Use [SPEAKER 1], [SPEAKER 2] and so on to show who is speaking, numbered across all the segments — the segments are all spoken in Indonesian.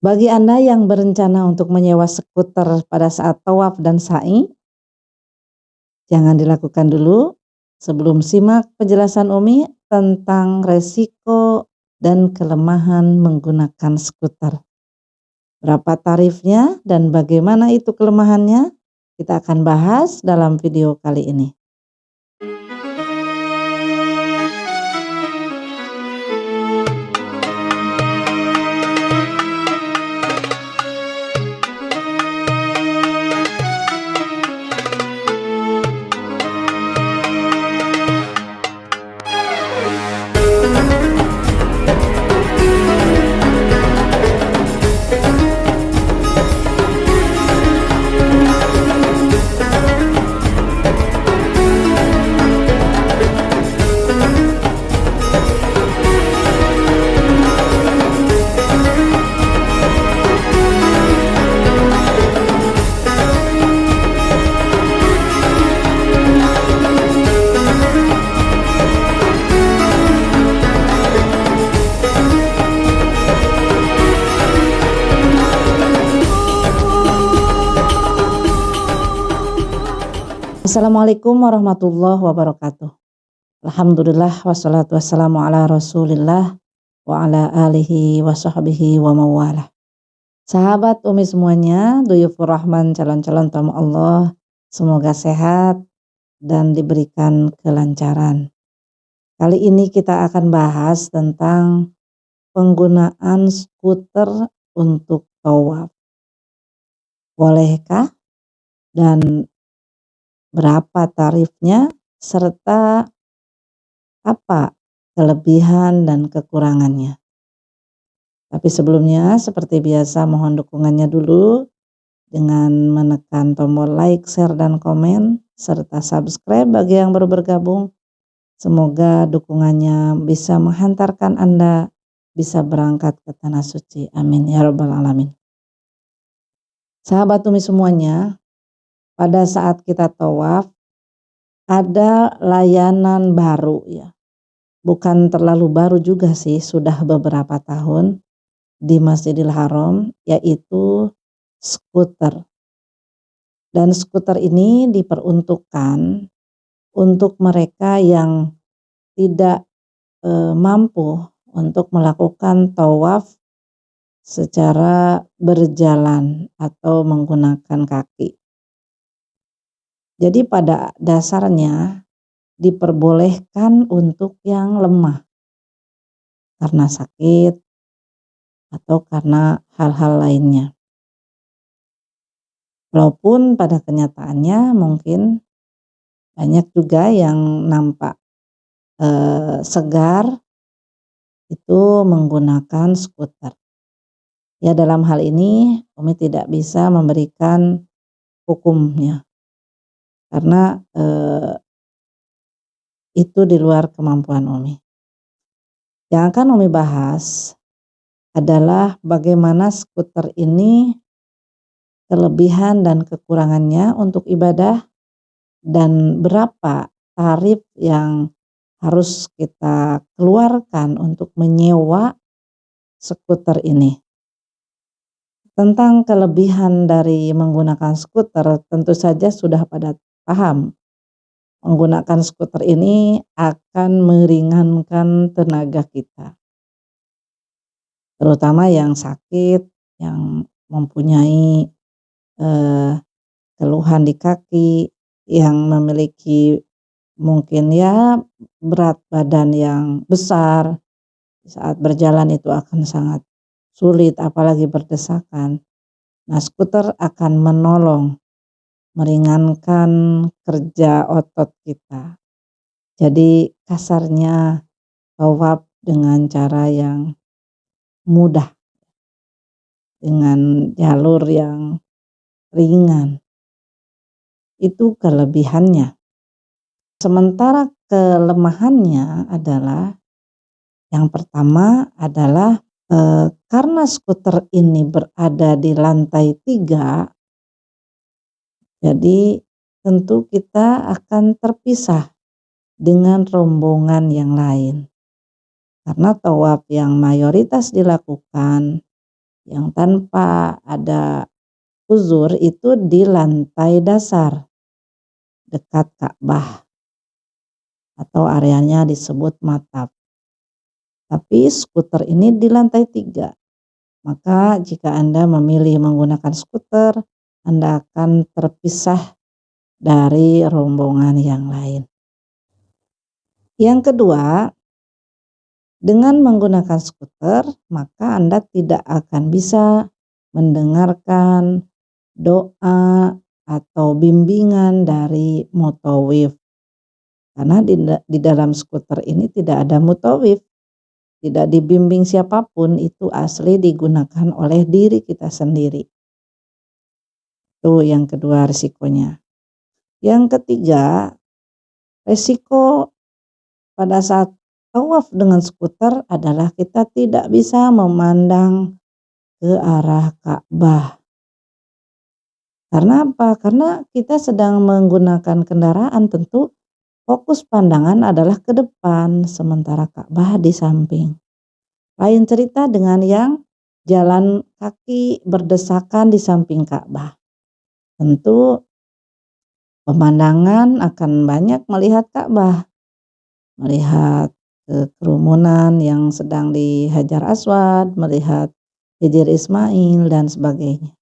[SPEAKER 1] Bagi Anda yang berencana untuk menyewa skuter pada saat tawaf dan sa'i, jangan dilakukan dulu sebelum simak penjelasan Umi tentang resiko dan kelemahan menggunakan skuter. Berapa tarifnya dan bagaimana itu kelemahannya? Kita akan bahas dalam video kali ini. Assalamualaikum warahmatullahi wabarakatuh. Alhamdulillah wassalatu wassalamu ala rasulillah wa ala alihi wa sahbihi wa mawalah. Sahabat Umi semuanya, duyufur rahman, calon-calon tamu Allah, semoga sehat dan diberikan kelancaran. Kali ini kita akan bahas tentang penggunaan skuter untuk tawaf. Bolehkah dan berapa tarifnya, serta apa kelebihan dan kekurangannya. Tapi sebelumnya seperti biasa mohon dukungannya dulu dengan menekan tombol like, share, dan komen, serta subscribe bagi yang baru bergabung. Semoga dukungannya bisa menghantarkan Anda bisa berangkat ke Tanah Suci. Amin ya rabbal alamin. Sahabat Umi semuanya, pada saat kita tawaf ada layanan baru ya. Bukan terlalu baru juga sih, sudah beberapa tahun di Masjidil Haram, yaitu skuter. Dan skuter ini diperuntukkan untuk mereka yang tidak mampu untuk melakukan tawaf secara berjalan atau menggunakan kaki. Jadi pada dasarnya diperbolehkan untuk yang lemah karena sakit atau karena hal-hal lainnya. Walaupun pada kenyataannya mungkin banyak juga yang nampak segar itu menggunakan skuter. Ya, dalam hal ini Umi tidak bisa memberikan hukumnya karena itu di luar kemampuan Umi. Yang akan Umi bahas adalah bagaimana skuter ini kelebihan dan kekurangannya untuk ibadah dan berapa tarif yang harus kita keluarkan untuk menyewa skuter ini. Tentang kelebihan dari menggunakan skuter tentu saja sudah pada paham. Menggunakan skuter ini akan meringankan tenaga kita. Terutama yang sakit, yang mempunyai keluhan di kaki, yang memiliki mungkin ya berat badan yang besar, saat berjalan itu akan sangat sulit apalagi berdesakan. Nah, skuter akan menolong meringankan kerja otot kita. Jadi kasarnya tawaf dengan cara yang mudah, dengan jalur yang ringan. Itu kelebihannya. Sementara kelemahannya adalah yang pertama adalah karena skuter ini berada di lantai 3, jadi tentu kita akan terpisah dengan rombongan yang lain. Karena tawaf yang mayoritas dilakukan yang tanpa ada uzur itu di lantai dasar dekat Ka'bah atau areanya disebut mataf. Tapi skuter ini di lantai 3. Maka jika Anda memilih menggunakan skuter, Anda akan terpisah dari rombongan yang lain. Yang kedua, dengan menggunakan skuter, maka Anda tidak akan bisa mendengarkan doa atau bimbingan dari mutawif. Karena di dalam skuter ini tidak ada mutawif, tidak dibimbing siapapun, itu asli digunakan oleh diri kita sendiri. Itu yang kedua risikonya. Yang ketiga, risiko pada saat tawaf dengan skuter adalah kita tidak bisa memandang ke arah Ka'bah. Karena apa? Karena kita sedang menggunakan kendaraan, tentu fokus pandangan adalah ke depan, sementara Ka'bah di samping. Lain cerita dengan yang jalan kaki berdesakan di samping Ka'bah. Tentu pemandangan akan banyak melihat Ka'bah, melihat kerumunan yang sedang di Hajar Aswad, melihat Hijr Ismail dan sebagainya.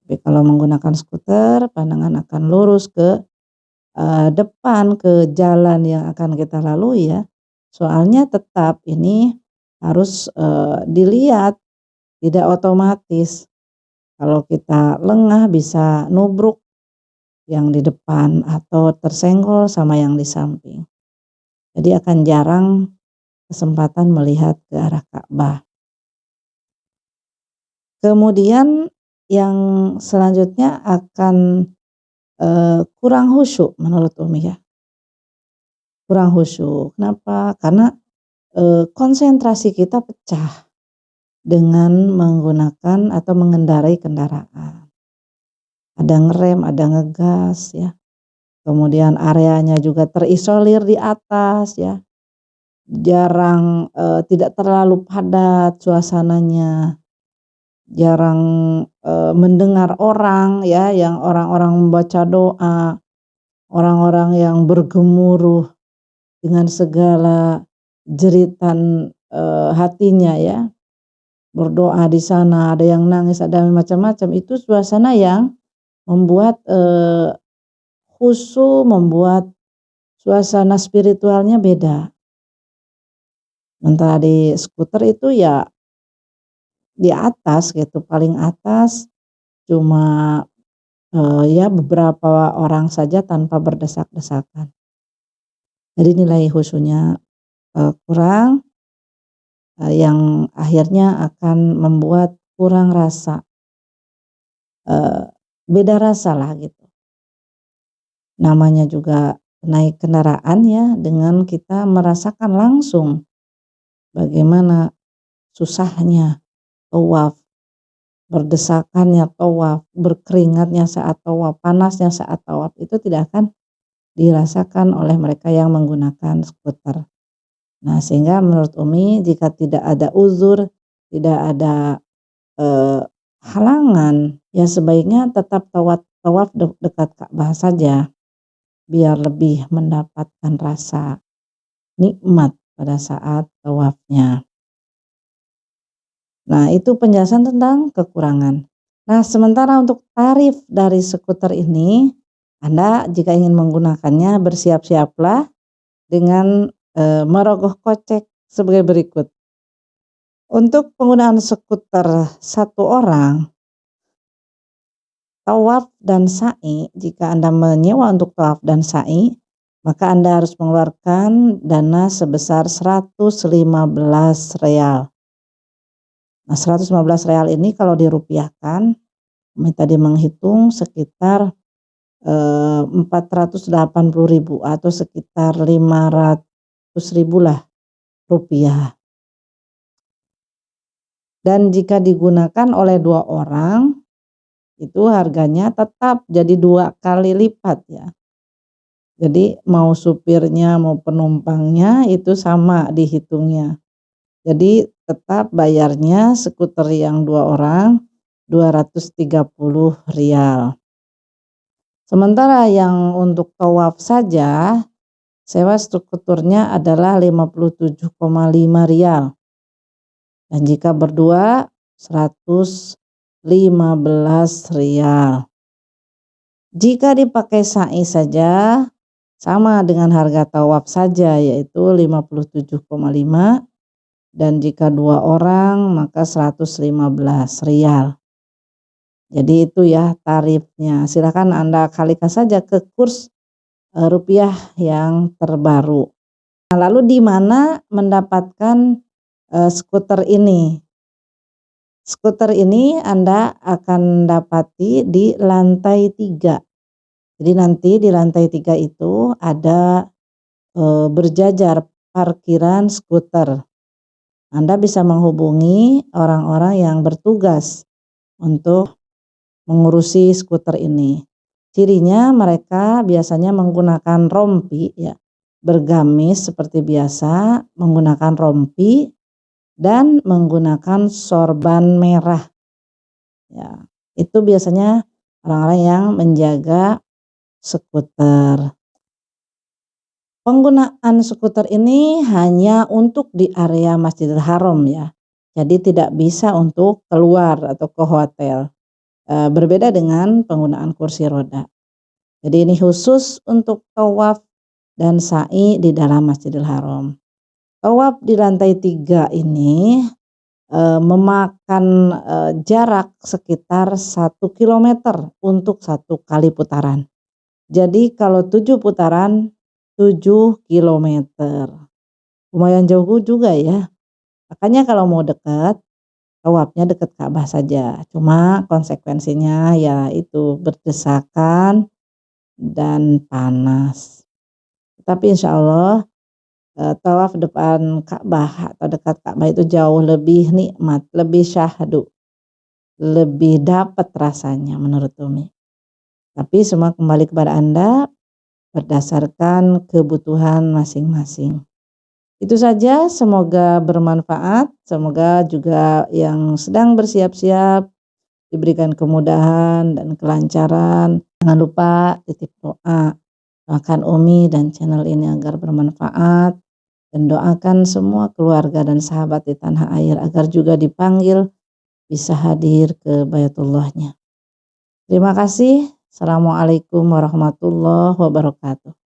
[SPEAKER 1] Tapi kalau menggunakan skuter, pandangan akan lurus ke depan, ke jalan yang akan kita lalui ya. Soalnya tetap ini harus dilihat, tidak otomatis. Kalau kita lengah bisa nubruk yang di depan atau tersenggol sama yang di samping. Jadi akan jarang kesempatan melihat ke arah Ka'bah. Kemudian yang selanjutnya akan kurang khusyuk menurut Umi ya. Kurang khusyuk. Kenapa? Karena konsentrasi kita pecah dengan menggunakan atau mengendarai kendaraan. Ada ngerem, ada ngegas ya. Kemudian areanya juga terisolir di atas ya. Jarang tidak terlalu padat suasananya. Jarang mendengar orang ya, yang orang-orang membaca doa, orang-orang yang bergemuruh dengan segala jeritan hatinya ya. Berdoa di sana, ada yang nangis, ada macam-macam. Itu suasana yang membuat khusyuk, membuat suasana spiritualnya beda. Sementara di skuter itu ya di atas gitu, paling atas cuma ya beberapa orang saja tanpa berdesak-desakan. Jadi nilai khusyuknya kurang, yang akhirnya akan membuat kurang rasa, beda rasa lah gitu. Namanya juga naik kendaraan ya, dengan kita merasakan langsung bagaimana susahnya tawaf, berdesakannya tawaf, berkeringatnya saat tawaf, panasnya saat tawaf, itu tidak akan dirasakan oleh mereka yang menggunakan skuter. Nah, sehingga menurut Umi jika tidak ada uzur, tidak ada halangan, ya sebaiknya tetap tawaf dekat Ka'bah saja, biar lebih mendapatkan rasa nikmat pada saat tawafnya. Nah, itu penjelasan tentang kekurangan. Nah, sementara untuk tarif dari skuter ini, Anda jika ingin menggunakannya bersiap-siaplah dengan merogoh kocek sebagai berikut. Untuk penggunaan skuter satu orang, tawaf dan sa'i, jika Anda menyewa untuk tawaf dan sa'i, maka Anda harus mengeluarkan dana sebesar 115 real. Nah, 115 real ini kalau dirupiahkan, Umi tadi menghitung sekitar 480.000 atau sekitar 500.000 lah rupiah. Dan jika digunakan oleh 2 orang, itu harganya tetap jadi 2 kali lipat ya. Jadi mau supirnya mau penumpangnya itu sama dihitungnya. Jadi tetap bayarnya skuter yang 2 orang Rp230. Sementara yang untuk tawaf saja sewa skuternya adalah Rp57,5 dan jika berdua Rp115. Jika dipakai sa'i saja sama dengan harga tawaf saja yaitu Rp57,5 dan jika 2 orang maka Rp115. Jadi itu ya tarifnya. Silakan Anda kalikan saja ke kurs rupiah yang terbaru. Nah, lalu di mana mendapatkan skuter ini? Skuter ini Anda akan dapati di lantai 3. Jadi nanti di lantai 3 itu ada berjajar parkiran skuter. Anda bisa menghubungi orang-orang yang bertugas untuk mengurusi skuter ini. Cirinya mereka biasanya menggunakan rompi ya, bergamis seperti biasa, menggunakan rompi dan menggunakan sorban merah. Ya, itu biasanya orang-orang yang menjaga skuter. Penggunaan skuter ini hanya untuk di area Masjidil Haram ya. Jadi tidak bisa untuk keluar atau ke hotel. Berbeda dengan penggunaan kursi roda. Jadi ini khusus untuk tawaf dan sa'i di dalam Masjidil Haram. Tawaf di lantai 3 ini memakan jarak sekitar 1 kilometer untuk 1 kali putaran. Jadi kalau 7 putaran 7 kilometer. Lumayan jauh juga ya. Makanya kalau mau dekat, tawafnya dekat Ka'bah saja. Cuma konsekuensinya ya itu berdesakan dan panas. Tapi insya Allah tawaf depan Ka'bah atau dekat Ka'bah itu jauh lebih nikmat, lebih syahdu, lebih dapat rasanya menurut Umi. Tapi semua kembali kepada Anda berdasarkan kebutuhan masing-masing. Itu saja, semoga bermanfaat, semoga juga yang sedang bersiap-siap diberikan kemudahan dan kelancaran. Jangan lupa titip doa, doakan Umi dan channel ini agar bermanfaat dan doakan semua keluarga dan sahabat di tanah air agar juga dipanggil bisa hadir ke Baitullahnya. Terima kasih. Assalamualaikum warahmatullahi wabarakatuh.